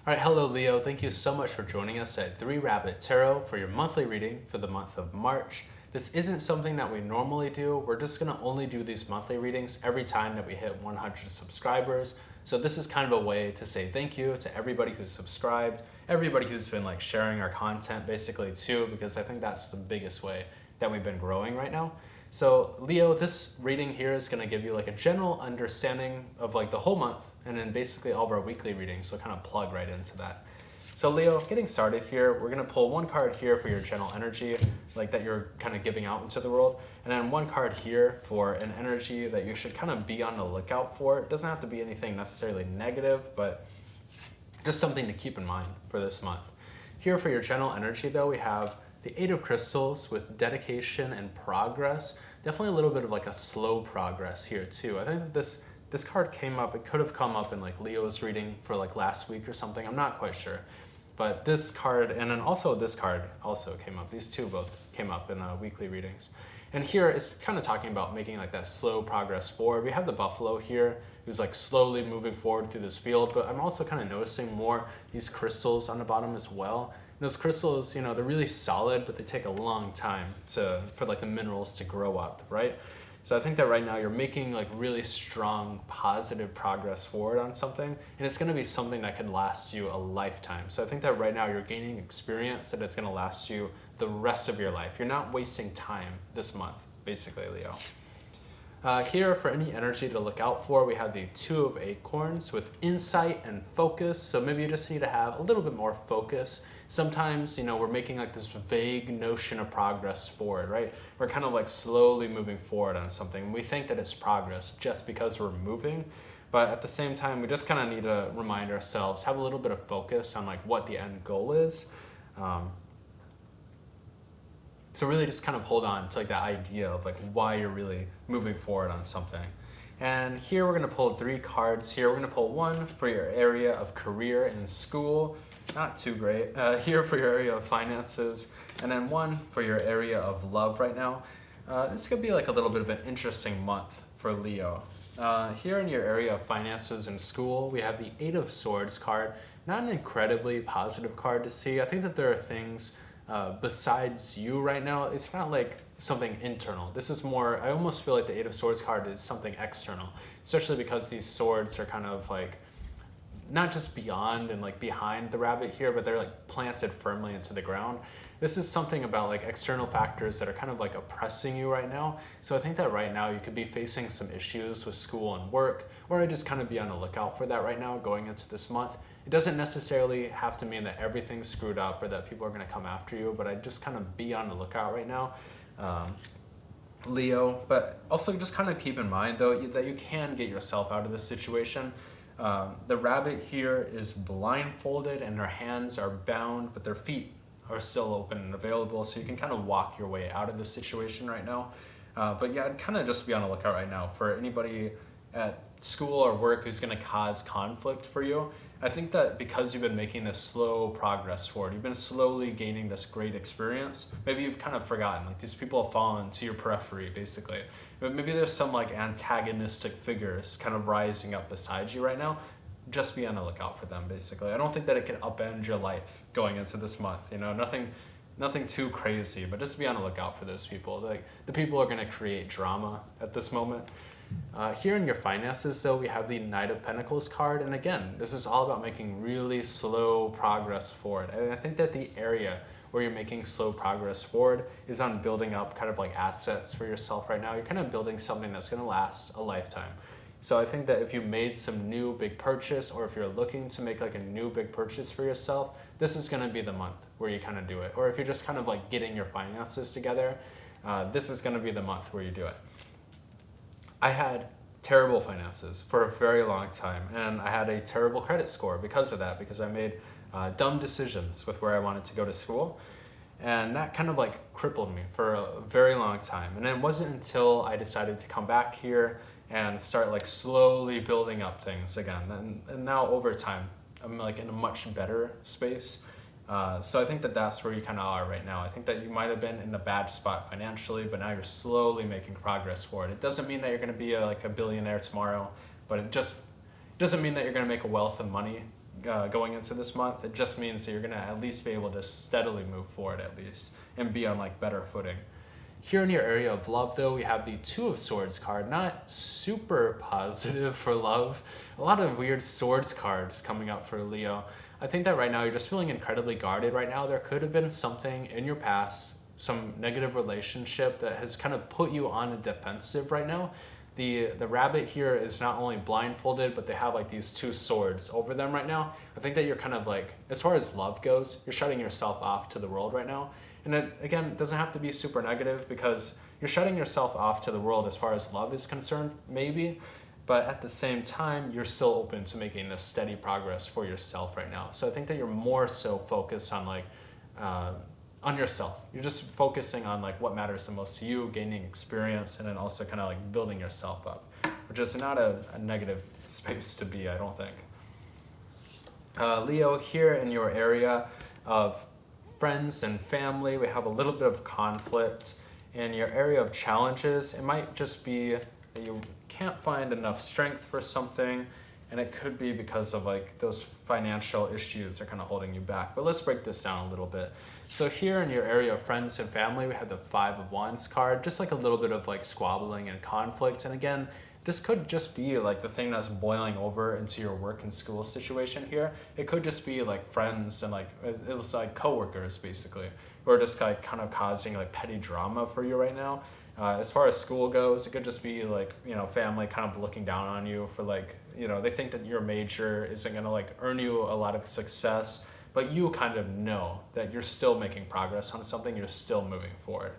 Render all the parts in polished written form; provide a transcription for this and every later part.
All right, hello Leo. Thank you so much for joining us at 3 Rabbit Tarot for your monthly reading for the month of March. This isn't something that we normally do. We're just gonna only do these monthly readings every time that we hit 100 subscribers. So this is kind of a way to say thank you to everybody who's subscribed, everybody who's been like sharing our content basically too, because I think that's the biggest way that we've been growing right now. So Leo, this reading here is gonna give you like a general understanding of like the whole month and then basically all of our weekly readings, so kind of plug right into that. So Leo, getting started here, we're gonna pull one card here for your general energy, like that you're kind of giving out into the world, and then one card here for an energy that you should kind of be on the lookout for. It doesn't have to be anything necessarily negative, but just something to keep in mind for this month. Here for your general energy though, we have the Eight of Crystals with dedication and progress. Definitely a little bit of like a slow progress here too. I think that this card came up, it could have come up in like Leo's reading for like last week or something, I'm not quite sure. But this card, and then also this card also came up. These two both came up in weekly readings. And here it's kind of talking about making like that slow progress forward. We have the buffalo here who's like slowly moving forward through this field, but I'm also kind of noticing more these crystals on the bottom as well. And those crystals, you know, they're really solid, but they take a long time for like the minerals to grow up, right? So I think that right now you're making like really strong, positive progress forward on something, and it's gonna be something that can last you a lifetime. So I think that right now you're gaining experience that is gonna last you the rest of your life. You're not wasting time this month, basically, Leo. Here, for any energy to look out for, we have the Two of Acorns with insight and focus. So maybe you just need to have a little bit more focus. Sometimes, you know, we're making like this vague notion of progress forward, right? We're kind of like slowly moving forward on something. We think that it's progress just because we're moving. But at the same time, we just kind of need to remind ourselves, have a little bit of focus on like what the end goal is. So really just kind of hold on to like that idea of like why you're really moving forward on something. And here we're gonna pull 3 cards here. We're gonna pull one for your area of career and school, not too great. Here for your area of finances, and then one for your area of love right now. This could be like a little bit of an interesting month for Leo. Here in your area of finances and school, we have the Eight of Swords card. Not an incredibly positive card to see. I think that there are things besides you right now. It's not like something internal. This is more, I almost feel like the Eight of Swords card is something external, especially because these swords are kind of like not just beyond and like behind the rabbit here, but they're like planted firmly into the ground. This is something about like external factors that are kind of like oppressing you right now. So I think that right now you could be facing some issues with school and work, or I just kind of be on the lookout for that right now going into this month. It doesn't necessarily have to mean that everything's screwed up or that people are gonna come after you, but I just kind of be on the lookout right now. Leo, but also just kind of keep in mind though that you can get yourself out of this situation. The rabbit here is blindfolded and her hands are bound, but their feet are still open and available, so you can kind of walk your way out of this situation right now. But yeah, I'd kind of just be on the lookout right now for anybody at school or work who's going to cause conflict for you. I think that because you've been making this slow progress forward, you've been slowly gaining this great experience, maybe you've kind of forgotten, like these people have fallen to your periphery basically. But maybe there's some like antagonistic figures kind of rising up beside you right now. Just be on the lookout for them basically. I don't think that it can upend your life going into this month, you know, nothing too crazy, but just be on the lookout for those people. Like the people are going to create drama at this moment. Here in your finances though, we have the Knight of Pentacles card, and again, this is all about making really slow progress forward. And I think that the area where you're making slow progress forward is on building up kind of like assets for yourself right now. You're kind of building something that's going to last a lifetime. So I think that if you made some new big purchase, or if you're looking to make like a new big purchase for yourself, this is going to be the month where you kind of do it. Or if you're just kind of like getting your finances together, this is going to be the month where you do it. I had terrible finances for a very long time, and I had a terrible credit score because of that, because I made dumb decisions with where I wanted to go to school, and that kind of like crippled me for a very long time. And it wasn't until I decided to come back here and start like slowly building up things again, and now over time I'm like in a much better space. So I think that that's where you kind of are right now. I think that you might have been in a bad spot financially, but now you're slowly making progress forward. It doesn't mean that you're going to be like a billionaire tomorrow, but it just doesn't mean that you're going to make a wealth of money going into this month. It just means that you're going to at least be able to steadily move forward at least and be on like better footing. Here in your area of love, though, we have the Two of Swords card. Not super positive for love. A lot of weird swords cards coming up for Leo. I think that right now you're just feeling incredibly guarded right now. There could have been something in your past, some negative relationship that has kind of put you on a defensive right now. The rabbit here is not only blindfolded, but they have like these two swords over them right now. I think that you're kind of like, as far as love goes, you're shutting yourself off to the world right now. And it, again, doesn't have to be super negative because you're shutting yourself off to the world as far as love is concerned, maybe. But at the same time, you're still open to making a steady progress for yourself right now. So I think that you're more so focused on like, on yourself. You're just focusing on like what matters the most to you, gaining experience, and then also kind of like building yourself up, which is not a negative space to be, I don't think. Leo, here in your area of friends and family, we have a little bit of conflict. In your area of challenges, it might just be that you can't find enough strength for something, and it could be because of like those financial issues are kind of holding you back. But let's break this down a little bit. So here in your area of friends and family, we have the Five of Wands card, just like a little bit of like squabbling and conflict. And again, this could just be like the thing that's boiling over into your work and school situation here. It could just be like friends and like, it's like coworkers basically, who are just like kind of causing like petty drama for you right now. As far as school goes, it could just be like, you know, family kind of looking down on you for like, you know, they think that your major isn't going to like earn you a lot of success, but you kind of know that you're still making progress on something, you're still moving forward.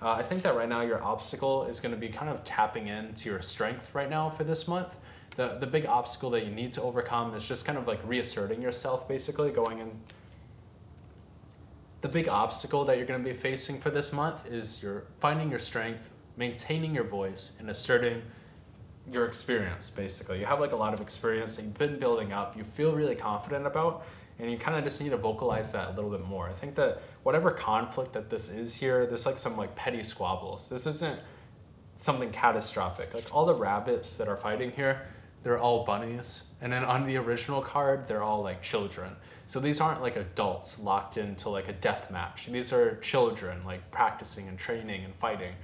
I think that right now your obstacle is going to be kind of tapping into your strength right now for this month. The big obstacle that you need to overcome is just kind of like reasserting yourself, basically going in. The big obstacle that you're going to be facing for this month is you're finding your strength, maintaining your voice, and asserting your experience, basically. You have like a lot of experience that you've been building up, you feel really confident about, and you kind of just need to vocalize that a little bit more. I think that whatever conflict that this is here, there's like some like petty squabbles. This isn't something catastrophic. Like all the rabbits that are fighting here, they're all bunnies. And then on the original card, they're all like children. So these aren't like adults locked into like a death match. These are children like practicing and training and fighting.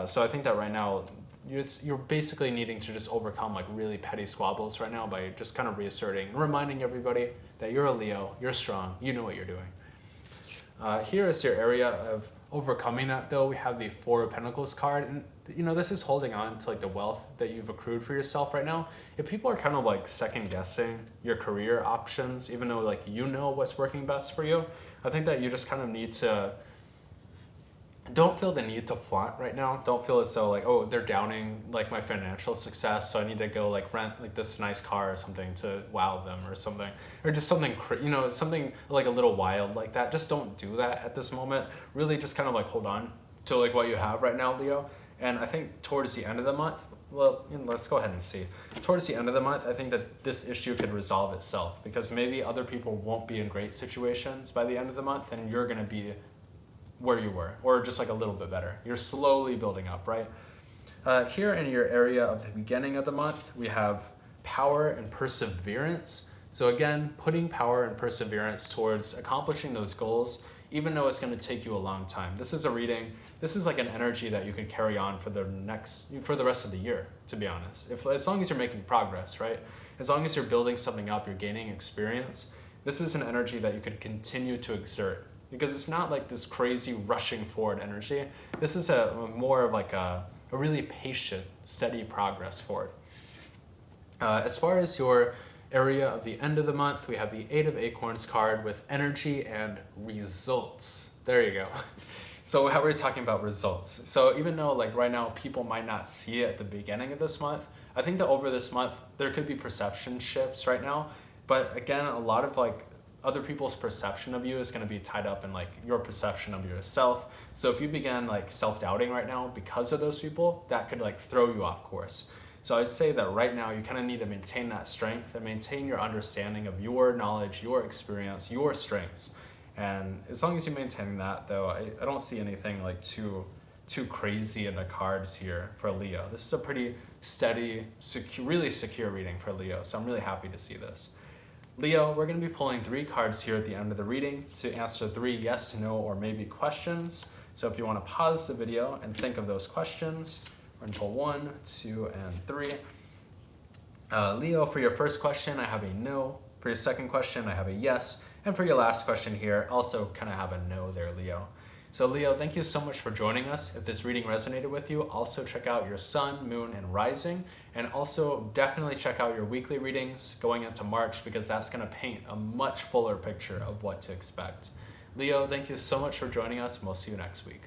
So I think that right now, you're basically needing to just overcome like really petty squabbles right now by just kind of reasserting and reminding everybody that you're a Leo, you're strong, you know what you're doing. Here is your area of overcoming that though. We have the Four of Pentacles card, and you know, this is holding on to like the wealth that you've accrued for yourself right now. If people are kind of like second guessing your career options, even though like you know what's working best for you, I think that you just kind of need to, don't feel the need to flaunt right now. Don't feel as though like, oh, they're downing like my financial success, so I need to go like rent like this nice car or something to wow them or something, or just something, you know, something like a little wild like that. Just don't do that at this moment. Really just kind of like hold on to like what you have right now, Leo. And I think towards the end of the month, well, you know, let's go ahead and see. Towards the end of the month, I think that this issue could resolve itself, because maybe other people won't be in great situations by the end of the month, and you're going to be where you were, or just like a little bit better. You're slowly building up, right? Here in your area of the beginning of the month, we have power and perseverance. So again, putting power and perseverance towards accomplishing those goals, even though it's going to take you a long time. This is a reading, this is like an energy that you could carry on for the rest of the year, to be honest. As long as you're making progress, right? As long as you're building something up, you're gaining experience, this is an energy that you could continue to exert. Because it's not like this crazy rushing forward energy. This is more of like a really patient, steady progress forward. As far as your area of the end of the month, we have the Eight of Acorns card with energy and results. There you go. So we're talking about results. So even though like right now people might not see it at the beginning of this month, I think that over this month there could be perception shifts right now. But again, a lot of like other people's perception of you is going to be tied up in like your perception of yourself. So if you begin like self-doubting right now because of those people, that could like throw you off course. So I'd say that right now you kind of need to maintain that strength and maintain your understanding of your knowledge, your experience, your strengths. And as long as you maintain that though, I don't see anything like too crazy in the cards here for Leo. This is a pretty steady, really secure reading for Leo. So I'm really happy to see this. Leo, we're going to be pulling 3 cards here at the end of the reading to answer 3 yes, no, or maybe questions. So if you want to pause the video and think of those questions, we're going to pull 1, 2, and 3. Leo, for your first question, I have a no. For your second question, I have a yes. And for your last question here, also kind of have a no there, Leo. So Leo, thank you so much for joining us. If this reading resonated with you, also check out your sun, moon, and rising. And also definitely check out your weekly readings going into March, because that's going to paint a much fuller picture of what to expect. Leo, thank you so much for joining us, and we'll see you next week.